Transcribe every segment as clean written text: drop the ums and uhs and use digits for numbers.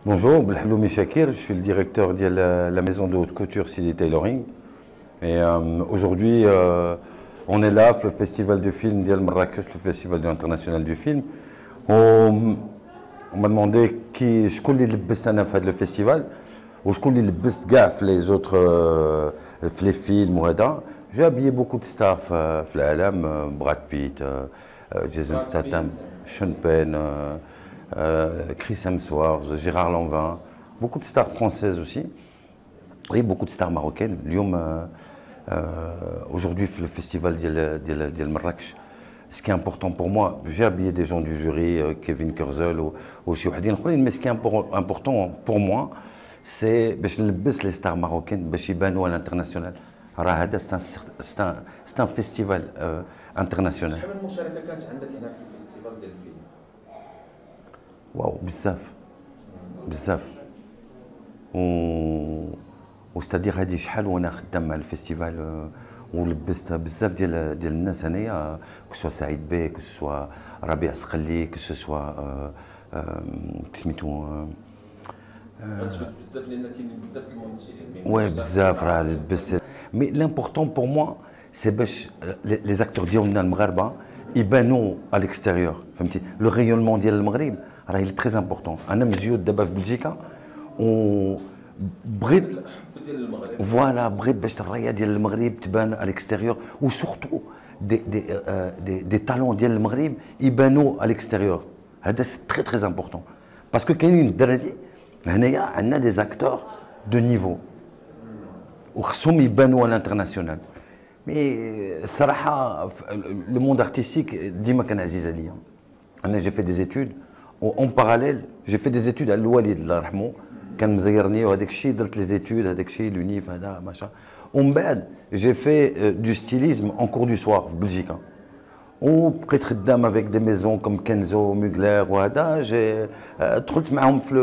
Bonjour, Belhaloumi Shakir, je suis le directeur de la maison de haute couture Sidi Tailoring. Et aujourd'hui, on est là, le festival du film d'El Marrakech, le festival international du film. On m'a demandé qui je connais le best à faire le festival, ou je connais le best gaffe les autres les films ou ça. J'ai habillé beaucoup de stars, Brad Pitt, Jason Statham, Sean Penn. Chris Hemsworth, Gérard Lanvin, beaucoup de stars françaises aussi, et beaucoup de stars marocaines. Aujourd'hui, le festival de Marrakech, ce qui est important pour moi, j'ai habillé des gens du jury, Kevin Kurzel ou Chouhadine Khoulin, mais ce qui est important pour moi, c'est de les stars marocaines, de à l'international. C'est un festival international. واو بزاف وستادير هذه شحال وانا خدام مع الفيستيفال ولبست بزاف ديال الناس هنايا كسوا سعيد بيه كسوا ربيع سقلي كسوا سميتو بزاف لان كاين بزاف الممثلين وي بزاف راه لبست مي لامبورطون بور موا سي باش لي زاكتور ديالنا المغاربه يبانوا على الاكستيريور فهمتي لو ريونمون ديال المغرب راه il est très important. انا مزيود دابا في بلجيكا وبغيت فوالا بغيت باش الرايه ديال المغرب تبان على الاكستيريور وسورتو دي تالون ديال المغرب يبانوا على الاكستيريور. هذا سي تري تري امبورطون باسكو كاينين الدراري هنايا عندنا دي زاكتور دو نيفو وخصهم يبانوا على الانترناسيونال. مي الصراحه لو موند ارتستيك ديما كان عزيز عليا. انا جي في دي زيتود en parallèle, j'ai fait des études à l'Oualid, Allah rahmou, كان مزيرني وهذاك الشيء درت les études هذاك الشيء l'unif هذا machin. ومن بعد j'ai fait du stylisme en cours du soir في بلجيكا. وبقيت خدام avec des maisons comme Kenzo, Mugler وهذا, j'ai دخلت معهم في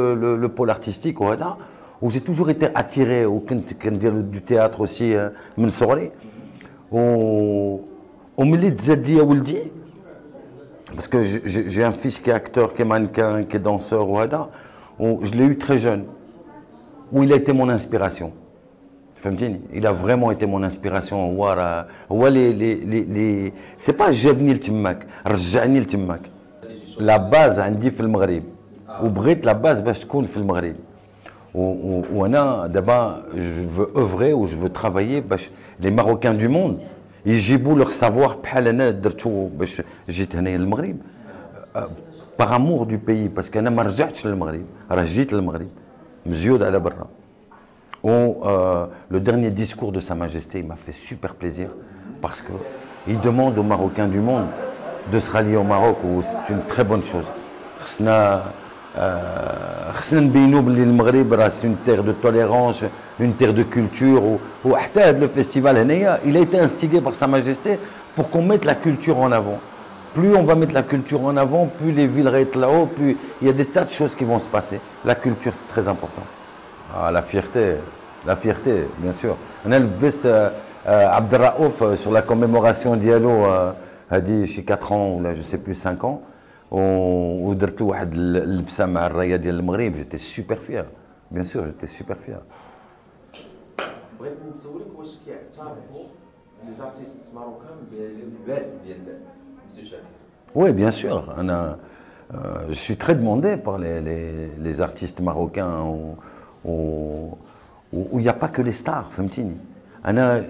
le pôle artistique وهذا, où j'ai toujours été attiré وكنت كندير du théâtre aussi من صغري. وملي تزاد ليا ولدي parce que j'ai un fils qui est acteur, qui est mannequin, qui est danseur, je l'ai eu très jeune, où il a été mon inspiration. Il a vraiment été mon inspiration. C'est pas جابني لتماك, رجعني لتماك. La base عندي في المغرب, وبغيت la base باش تكون في المغرب. وانا دابا je veux œuvrer ou je veux travailler باش les Marocains du monde يجيبوا leur savoir بحال انا درتو باش جيت هنايا للمغرب par amour du pays parce que انا ما رجعتش للمغرب راه جيت للمغرب مزيود على برا. Le dernier discours de Sa Majesté m'a fait super plaisir parce que il demande aux Marocains du monde de se rallier au Maroc où c'est une très bonne chose. خصنا نبينوا باللي المغرب راه c'est une terre de tolérance, une terre de culture وحتى هذا le festival هنايا il a été instigé par Sa Majesté pour qu'on mette la culture en avant. Plus on va mettre la culture en avant, plus les villes vont être là-haut, plus il y a des tas de choses qui vont se passer. La culture c'est très important. La fierté bien sûr. On a le best Abdelraouf sur la commémoration d'Yalo a dit chez 4 ans ou là je sais plus 5 ans. ودرت له واحد اللبسه مع الرايه ديال المغرب جيتي سوبر فيها بيان سور جيتي سوبر فيها. بغيت نسولك واش كيعترفوا لي زارتيست ماروكان باللباس ديال مسيو شاكر؟ Oui, bien sûr. Je suis très demandé par les artistes marocains où il n'y a pas que les stars, فهمتيني. أنا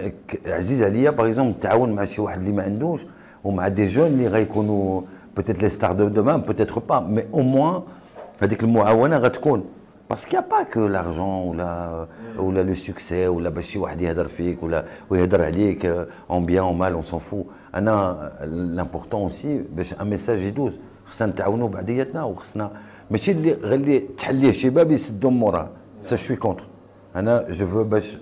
عزيز عليا par exemple نتعاون مع شي واحد اللي ما عندوش ومع des jeunes اللي غيكونوا peut-être les stars de demain, peut-être pas, mais au moins, avec le muawana غتكون. Parce qu'il n'y a pas que l'argent ou le succès ou la باش واحد يهضر فيك ou يهضر عليك en bien en mal, on s'en fout. أنا l'important aussi باش un message يدوز خصنا نتعاونوا بعضياتنا وخصنا ماشي اللي غير اللي تحليه شي باب يسدهم موراه. Ça je suis contre. أنا je veux باش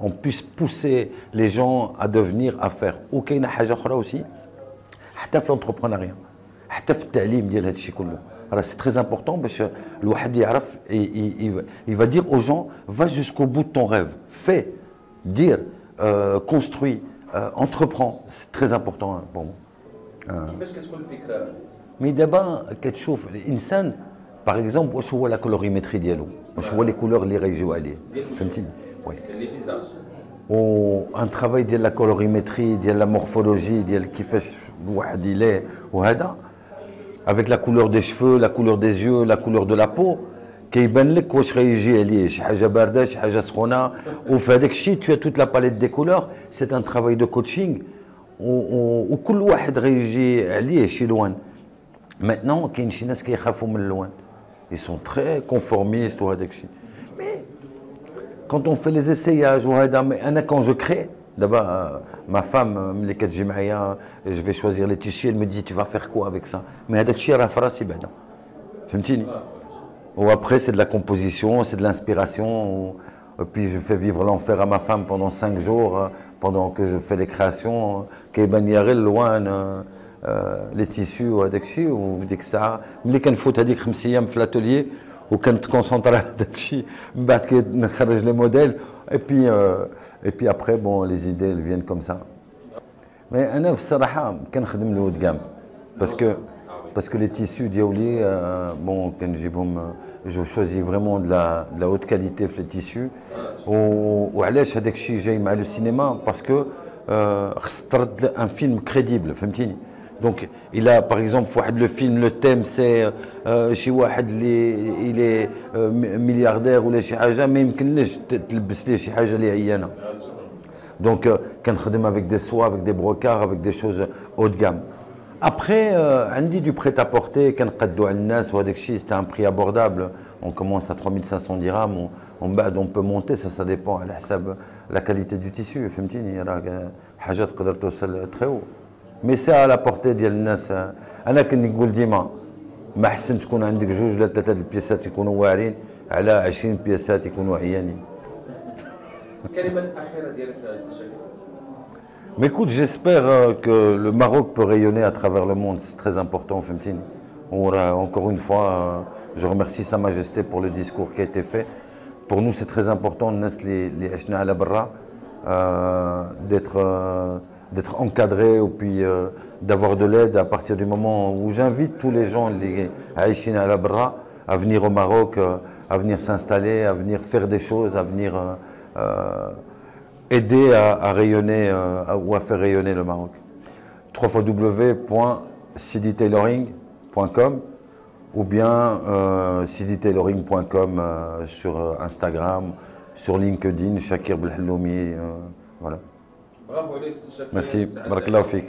on puisse pousser les gens à devenir à faire. وكاينه حاجه اخرى aussi حتى في l'entrepreneuriat. حتى في التعليم ديال هذا الشيء كله راه سي تري امبورطون باش الواحد يعرف il va dire aux gens va jusqu'au bout de ton rêve fais dire construis entreprends c'est très important pour moi. كيفاش كتكون الفكره؟ مي دابا كتشوف الانسان Par exemple, واش هو لا كولوريمتري ديالو واش هو لي كولور اللي غيجيو عليه فهمتيني وي لي فيزاج وان ترافاي ديال لا كولوريمتري ديال لا مورفولوجي ديال كيفاش الواحد يلاه وهذا avec la couleur des cheveux, la couleur des yeux, la couleur de la peau كيبان لك واش غيجي عليه شي حاجه بارده شي حاجه سخونه وفي هذاك الشيء tu as toute la palette des couleurs c'est un travail de coaching وكل واحد غيجي عليه شي لوان maintenant كاين شي ناس كيخافوا من اللوان ils sont très conformistes وهذاك الشيء mais quand on fait les essayages وهذا انا quand je crée d'abord ma femme ملي كتجي معايا je vais choisir les tissus elle me dit tu vas faire quoi avec ça mais هذاك الشيء راه في راسي بعدا فهمتيني ou après c'est de la composition c'est de l'inspiration et puis je fais vivre l'enfer à ma femme pendant 5 jours pendant que je fais les créations كيبان لي غير اللوان les tissus وهذاك الشيء وديك الساعه ملي كنفوت هذيك 5 ايام في الاتوليي وكنتكونسونطري على هذاك الشيء من بعد كنخرج لي موديل et puis après bon les idées elles viennent comme ça mais انا في الصراحه كنخدم لو هود كام parce que les tissus ديالي bon كنجيبهم je choisis vraiment de la haute qualité في les tissus وعلاش هذاك الشيء جاي مع لو سينما parce que خص ترد un film crédible فهمتيني donc il a par exemple واحد le film le thème c'est شي واحد اللي il est milliardaire ولا شي حاجه ما يمكنليش تلبس ليه شي حاجه اللي عيانه donc كنخدم avec des soies avec des brocards avec des choses haut de gamme après عندي du prêt à porter كنقدو على الناس وهذاك الشيء c'est un prix abordable on commence à 3500 dirhams ومن بعد on peut monter ça dépend على حساب la qualité du tissu فهمتيني راه حاجات تقدر توصل très haut mais c'est à la portée ديال الناس انا كنقول ديما ما احسن تكون عندك 2 ولا 3 البياسات يكونوا واعرين على 20 بياسات يكونوا عيانين. الكلمه الاخيره ديالك سي شاكر. Mais écoute, j'espère que le Maroc peut rayonner à travers le monde, c'est très important, Femtine. Encore une fois, je remercie Sa Majesté pour le discours qui a été fait. Pour nous, c'est très important, d'être encadré et puis d'avoir de l'aide à partir du moment où j'invite tous les gens, les Haïchines à la Barra, à venir au Maroc, à venir s'installer, à venir faire des choses, à venir aider à rayonner ou à faire rayonner le Maroc. www.siditailoring.com ou bien siditailoring.com sur Instagram, sur LinkedIn, Shakir Belhalloumi, voilà. Bravo Alex, Shakir. Merci, barakallahu fik.